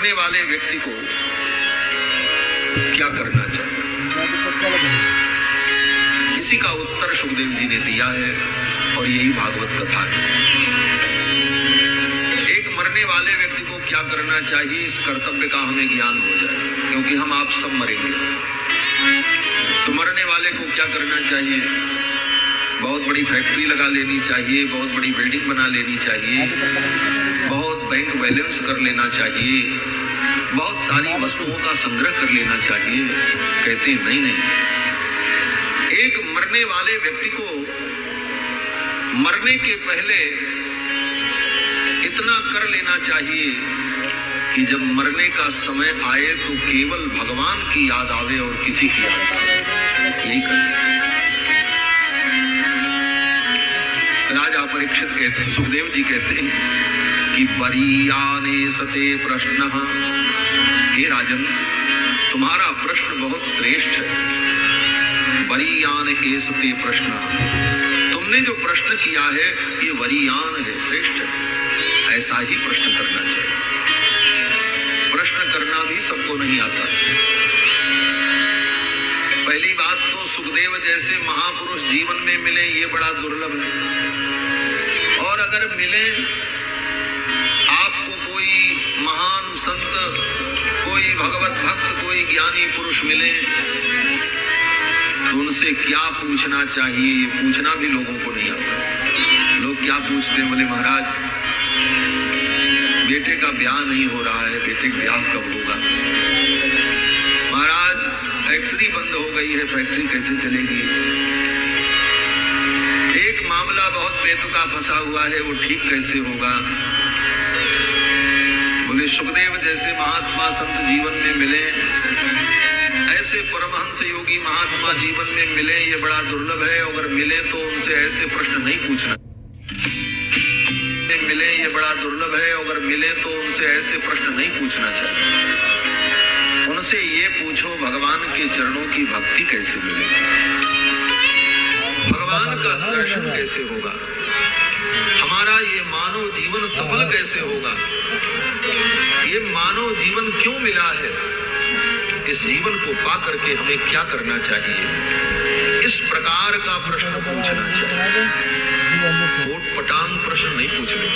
मरने वाले व्यक्ति को क्या करना चाहिए? इसी का उत्तर सुखदेव जी ने दिया है और यही भागवत कथा है। एक मरने वाले व्यक्ति को क्या करना चाहिए, इस कर्तव्य का हमें ज्ञान हो जाए, क्योंकि हम आप सब मरेंगे। तो मरने वाले को क्या करना चाहिए? बहुत बड़ी फैक्ट्री लगा लेनी चाहिए, बहुत बड़ी बिल्डिंग बना लेनी चाहिए, बहुत बैंक बैलेंस कर लेना चाहिए, बहुत सारी वस्तुओं का संग्रह कर लेना चाहिए। कहते नहीं नहीं, एक मरने वाले व्यक्ति को मरने के पहले इतना कर लेना चाहिए कि जब मरने का समय आए तो केवल भगवान की याद आवे और किसी की याद आवे। यही करना। राजा परीक्षित कहते, सुखदेव जी कहते हैं कि वरीयाने सते प्रश्न, हे राजन तुम्हारा प्रश्न बहुत श्रेष्ठ है। वरीयान एसते प्रश्न, तुमने जो प्रश्न किया है ये वरीयान है, श्रेष्ठ है। ऐसा ही प्रश्न करना चाहिए। प्रश्न करना भी सबको नहीं आता। पहली बात तो सुखदेव जैसे महापुरुष जीवन में मिले ये बड़ा दुर्लभ है। और अगर मिले आपको कोई महान संत, कोई भगवत भक्त, कोई ज्ञानी पुरुष मिले तो उनसे क्या पूछना चाहिए ये पूछना भी लोगों को नहीं आता। लोग क्या पूछते हैं, बोले महाराज बेटे का ब्याह नहीं हो रहा है, बेटे का ब्याह कब होगा? महाराज फैक्ट्री बंद हो गई है, फैक्ट्री कैसे चलेगी? एक मामला बहुत बेतुका फंसा हुआ है, वो ठीक कैसे होगा? बोले सुखदेव जैसे महात्मा संत जीवन में मिले, ऐसे परमहंस योगी महात्मा जीवन में मिले ये बड़ा दुर्लभ है। अगर मिले तो उनसे ऐसे प्रश्न नहीं पूछना, मिले ये बड़ा दुर्लभ है। अगर मिले तो उनसे ऐसे प्रश्न नहीं पूछना चाहिए। उनसे ये पूछो भगवान के चरणों की भक्ति कैसे मिलेगी, भगवान का दर्शन कैसे होगा, हमारा ये मानव जीवन सफल कैसे होगा, ये मानव जीवन क्यों मिला है, इस जीवन को पा करके हमें क्या करना चाहिए, इस प्रकार का प्रश्न पूछना चाहिए। कोट पटांग प्रश्न नहीं पूछने।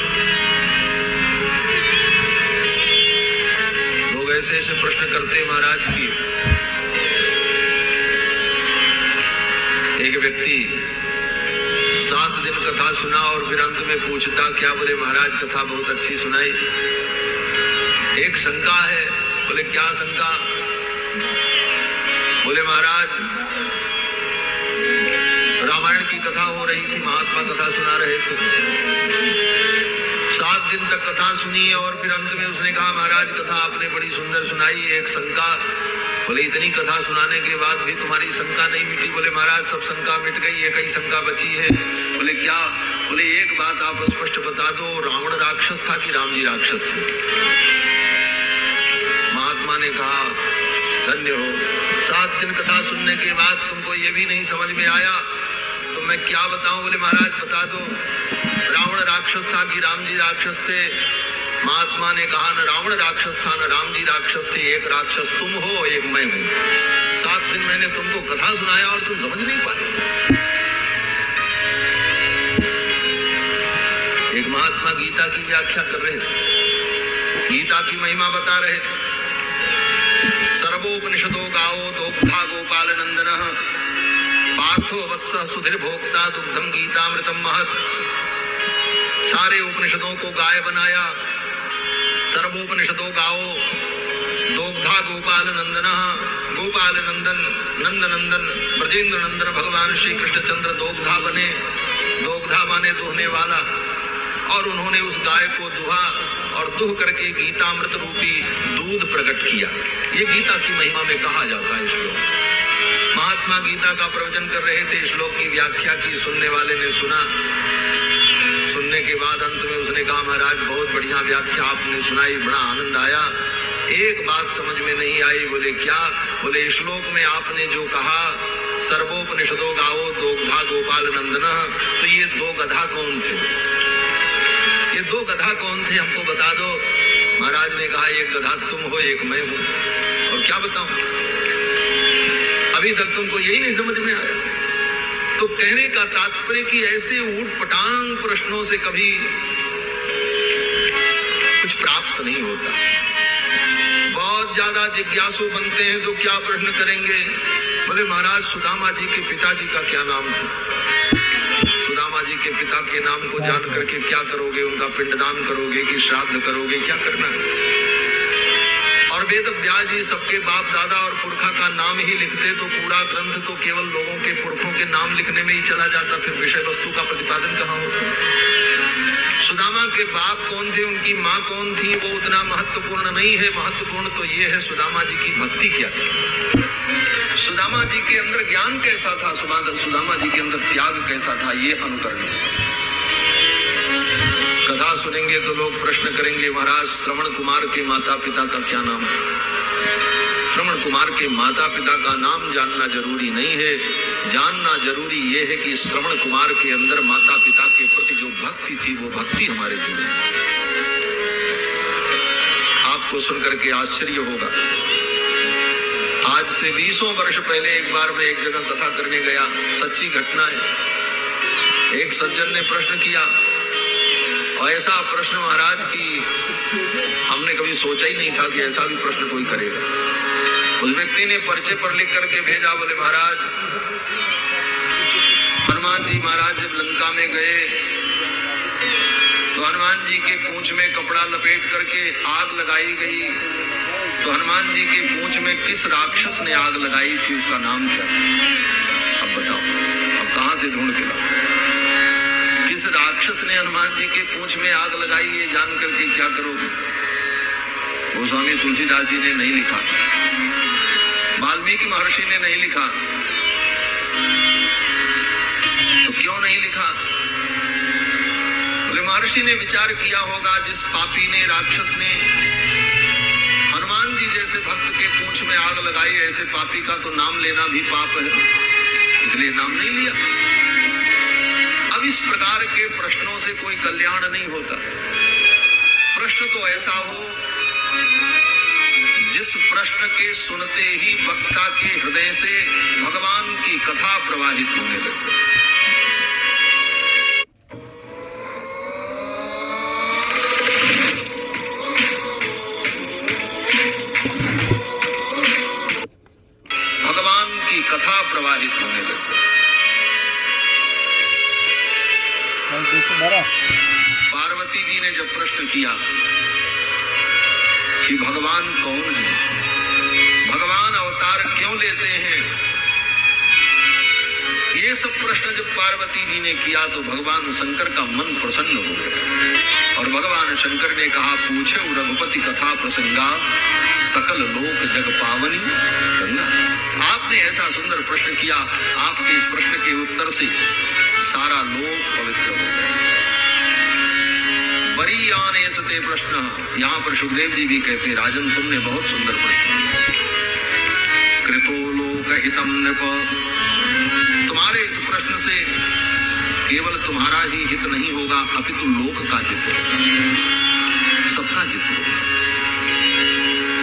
लोग ऐसे ऐसे प्रश्न करते महाराज की। एक व्यक्ति 7 दिन कथा सुना और फिर अंत में पूछता क्या? बोले महाराज कथा बहुत अच्छी सुनाई, एक शंका है। बोले क्या शंका? बोले महाराज रामायण की कथा हो रही थी, महात्मा कथा सुना रहे थे, 7 दिन तक कथा सुनी और फिर अंत में उसने कहा महाराज कथा आपने बड़ी सुंदर सुनाई, एक शंका। बोले इतनी कथा सुनाने के बाद भी तुम्हारी शंका नहीं मिटी? बोले महाराज सब शंका मिट गई, एक ही शंका बची है। बोले क्या? बोले एक बात आप स्पष्ट बता दो, रावण राक्षस था कि राम जी राक्षस थे? महात्मा ने कहा धन्य हो, 7 दिन कथा सुनने के बाद तुमको ये भी नहीं समझ में आया तो मैं क्या बताऊं? बोले महाराज बता दो, रावण राक्षस था कि राम जी राक्षस थे? महात्मा ने कहा न रावण राक्षस था न राम जी राक्षस थे, एक राक्षस तुम हो एक मैं हूं। 7 दिन मैंने तुमको कथा सुनाया और तुम समझ नहीं पाए। एक महात्मा गीता की व्याख्या कर रहे थे, गीता की महिमा बता रहे थे। सर्वोपनिषदो गावो दोग्धा गोपाल नंदन पार्थो वत्स सुधीर भोक्ता दुग्धम गीतामृतम महत्। सारे उपनिषदों को गाय बनाया, सर्वोपनिषदों गाओ दोग्धा गोपाल नंदन, गोपाल नंदन नंद नंदन ब्रजेंद्र नंदन भगवान श्री कृष्णचंद्र दोग्धा बने, दोग्धा माने दुहने वाला। और उन्होंने उस गाय को दुहा और दुह करके गीतामृत रूपी दूध प्रकट किया। ये गीता की महिमा में कहा जाता है श्लोक। महात्मा गीता का प्रवचन कर रहे थे, श्लोक की व्याख्या की, सुनने वाले ने सुना। सुनने के बाद अंत में उसने कहा महाराज बहुत बढ़िया व्याख्या आपने सुनाई, बड़ा आनंद आया, एक बात समझ में नहीं आई। बोले क्या? बोले श्लोक में आपने जो कहा सर्वोपनिषदो गाओ दोग्धा गोपाल नंदन, तो ये 2 गधा कौन थे? ये 2 गधा कौन थे हमको बता दो। महाराज ने कहा एक गधा तुम हो, एक मैं हूं, और क्या बताऊं, अभी तक तुमको यही नहीं समझ में आया। तो कहने का तात्पर्य कि ऐसे ऊट पटांग प्रश्नों से कभी कुछ प्राप्त नहीं होता। बहुत ज्यादा जिज्ञासु बनते हैं तो क्या प्रश्न करेंगे, बोले महाराज सुदामा जी के पिताजी का क्या नाम था, सुदामा जी के पिता के नाम को जान करके क्या करोगे, उनका पिंडदान करोगे कि श्राद्ध करोगे, क्या करना है। और वेद व्यास जी सबके बाप दादा और पुरखा का नाम ही लिखते तो पूरा ग्रंथ तो केवल लोगों के पुरखों के नाम लिखने में ही चला जाता, फिर विषय वस्तु का प्रतिपादन कहाँ होता। सुदामा के बाप कौन थे, उनकी माँ कौन थी, वो उतना महत्वपूर्ण नहीं है। महत्वपूर्ण तो ये है सुदामा जी की भक्ति क्या थी, सुदामा जी के अंदर ज्ञान कैसा था, सुदामा जी के अंदर त्याग कैसा था, ये अनुकरण है। कथा सुनेंगे तो लोग प्रश्न करेंगे महाराज श्रवण कुमार के माता पिता का क्या नाम है। श्रवण कुमार के माता पिता का नाम जानना जरूरी नहीं है, जानना जरूरी यह है कि श्रवण कुमार के अंदर माता पिता के प्रति जो भक्ति थी वो भक्ति हमारे जीवन में। आपको सुनकर के आश्चर्य होगा, आज से 20 वर्ष पहले एक बार मैं एक जगह कथा करने गया, सच्ची घटना है। एक सज्जन ने प्रश्न किया और ऐसा प्रश्न महाराज की हमने कभी सोचा ही नहीं था कि ऐसा भी प्रश्न कोई करेगा। उस व्यक्ति ने पर्चे पर लिख करके भेजा, बोले महाराज हनुमान जी महाराज जब लंका में गए तो हनुमान जी के पूंछ में कपड़ा लपेट करके आग लगाई गई, तो हनुमान जी के पूंछ में किस राक्षस ने आग लगाई थी, उसका नाम क्या? अब बताओ, अब कहां से ढूंढ के लाओ? किस राक्षस ने हनुमान जी के पूंछ में आग लगाई, ये जान करके क्या करोगे? गोस्वामी तुलसीदास जी ने नहीं लिखा, वाल्मीकि महर्षि ने नहीं लिखा, तो क्यों नहीं लिखा? बोले महर्षि ने विचार किया होगा, जिस पापी ने राक्षस ने हनुमान जी जैसे भक्त के पूंछ में आग लगाई, ऐसे पापी का तो नाम लेना भी पाप है, इसलिए नाम नहीं लिया। अब इस प्रकार के प्रश्नों से कोई कल्याण नहीं होता। प्रश्न तो ऐसा हो जिस प्रश्न के सुनते ही वक्ता के हृदय से भगवान की कथा प्रवाहित होने लगे। भगवान की कथा प्रवाहित होने लगे। पार्वती जी ने जब प्रश्न किया कि भगवान कौन है, भगवान अवतार क्यों लेते हैं, ये सब प्रश्न जब पार्वती जी ने किया तो भगवान शंकर का मन प्रसन्न हो गया और भगवान शंकर ने कहा, पूछे रघुपति कथा प्रसंगा सकल लोक जग पावनी गंगा। आपने ऐसा सुंदर प्रश्न किया, आपके इस प्रश्न के उत्तर से सारा लोक पवित्र हो गया। बड़ी आने सते प्रश्न, यहाँ पर सुखदेव जी भी कहते, राजन तुमने बहुत सुंदर प्रश्न, कृतो लोक हितम नृप, तुम्हारे इस प्रश्न से केवल तुम्हारा ही हित नहीं होगा अपितु लोक का हित होगा, सबका हित होगा।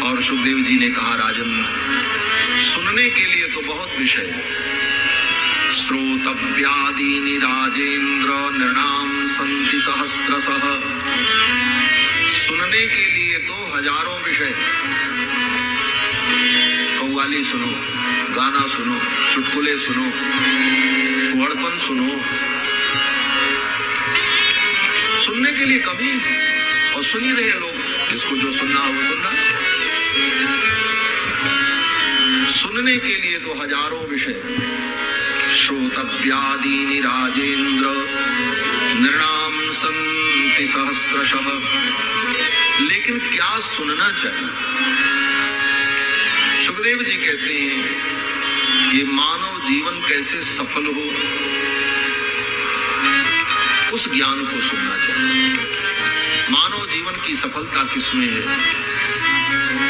और सुखदेव जी ने कहा, राजन सुनने के लिए तो बहुत विषय है, श्रोतव्यादीनि राजेंद्र नृणाम संति सहस्रशः, सुनने के लिए तो हजारों विषय, कव्वाली सुनो, गाना सुनो, चुटकुले सुनो, कुहड़पन सुनो, सुनने के लिए कभी, और सुन ही रहे लोग, जिसको जो सुनना हो सुनना। सुनने के लिए तो हजारों विषय, श्रोतव्यादीनि राजेंद्र नृणाम संति सहस्रशः, लेकिन क्या सुनना चाहिए? सुखदेव जी कहते हैं कि मानव जीवन कैसे सफल हो, उस ज्ञान को सुनना चाहिए। मानव जीवन की सफलता किसमें है?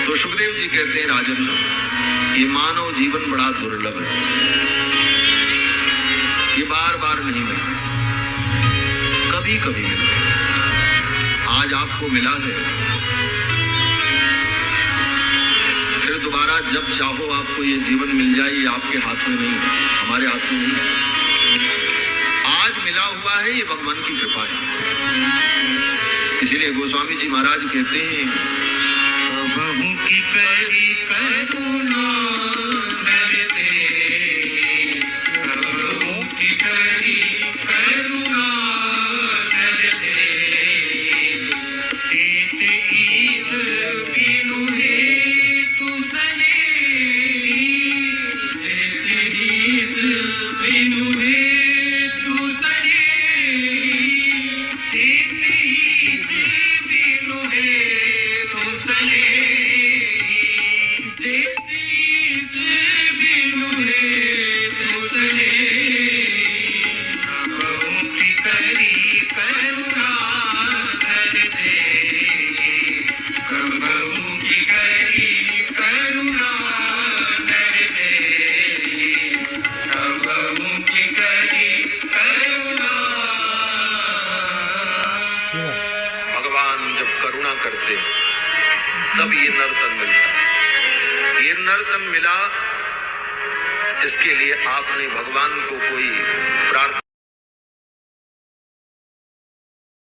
तो सुखदेव जी कहते हैं, राजन ये मानव जीवन बड़ा दुर्लभ है, ये बार बार नहीं मिलता, कभी कभी मिलता। आज आपको मिला है, महाराज जब चाहो आपको ये जीवन मिल जाए, ये आपके हाथ में नहीं, हमारे हाथ में नहीं। आज मिला हुआ है, ये भगवान की कृपा है। इसीलिए गोस्वामी जी महाराज कहते हैं, प्रभु की करी करुणा नर दे, प्रभु की करी करुणा नर दे, तेते ईस बिनु हेतु सनेही, तेते ईस बिनु हेतु सनेही, तेते ईस बिनु हेतु सनेही, तेते ईस बिनु हेतु सनेही, प्रभु की करी करुणा नर दे, प्रभु की करी करुणा नर दे, प्रभु की करी करुणा। भगवान जब करुणा करते तब ये नर्तन मिलता। ये नर्तन मिला, इसके लिए आपने भगवान को कोई प्रार्थना